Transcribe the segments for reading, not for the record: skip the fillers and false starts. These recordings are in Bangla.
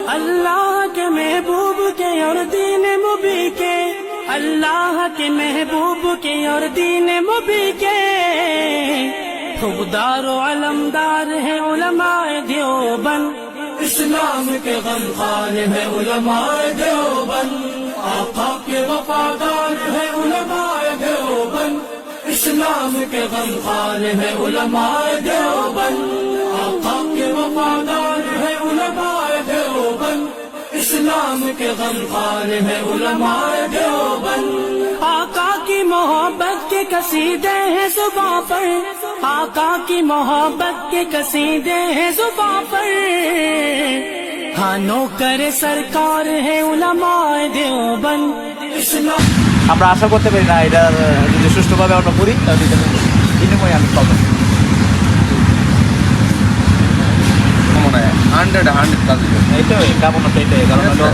अल्लाह के महबूब के और दीन मुबी के, अल्लाह के महबूब के और दीन मुबी के खुबदार अलमदार है उलमाए देवबंद। इस्लाम के गमखार है उलमाए देवबंद, आका के वफादार है उलमाए देवबंद। इस्लाम के गमखार है उलमाए देवबंद, आका के वफादार है उलमाए देवबंद। इस्लाम के गमखार है उलमाए देवबंद। आका की मोहब्बत के कसीदे हैं जुबां पर, आका की मोहब्बत के कसीदे हैं जुबां पर। हाँ नौकर सरकार है उलमाए देवबंद। इस्लाम আমরা আশা করতে পারি না এটা যদি সুষ্ঠুভাবে আমরা করি তাহলে বিনিময়ে আমি পাবো। এইটাই কামনা তো এটাই, কারণ হলো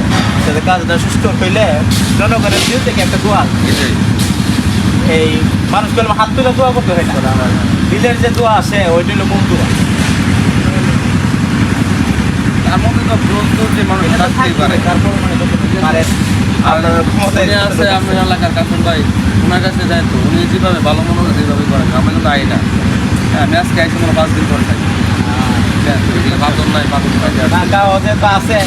যাতে কাজটা সুষ্ঠু হইলে জনগণের দিল থেকে একটা দোয়া, এই মানুষ কলম হাত তুলে দোয়া করতে হয় না, দিলের যে দোয়া আছে ওইটা হলো মূল দোয়া। তার মধ্যে তো প্রচুর যে মানুষ থাকতেই পারে, তারপর মানে আপনার ক্ষমতায় আছে আপনার এলাকার কাকুন ভাই, ওনার কাছে যায় তো উনি যেভাবে ভালো মনে হয় যেভাবে করেন, আমি কিন্তু আই না। হ্যাঁ আমি আজকে আইসি মনে 5 দিন পরে থাকি, বাদন নাই বাদন নাই ঢাকা ওদের তো আছে।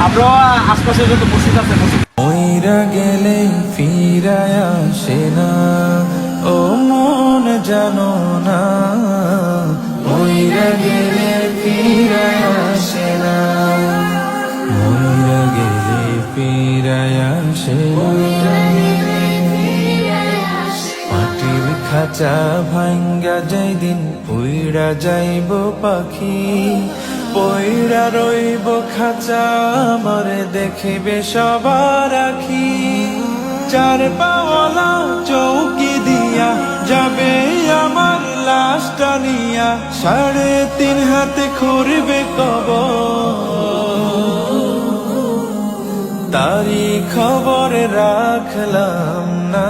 আমরা আশপাশে যত মসজিদ আছে ওইরা গেলে ফিরায় আসে না, ও মন জানো না। ওইরা গেলে ফিরায় আসে না, ওইরা গেলে ফিরায় আসে না। মাটির খাঁচা ভাঙ্গা যাই দিন উইরা যাইব পাখি, পইরা রইব খাঁচা মরে দেখিবে সবার আখি। চার পাওয়ালা চৌকি দিয়া যাবে আমার লাশটা নিয়া, 3.5 হাতে খুঁড়বে কবর, তারি খবর রাখলাম না।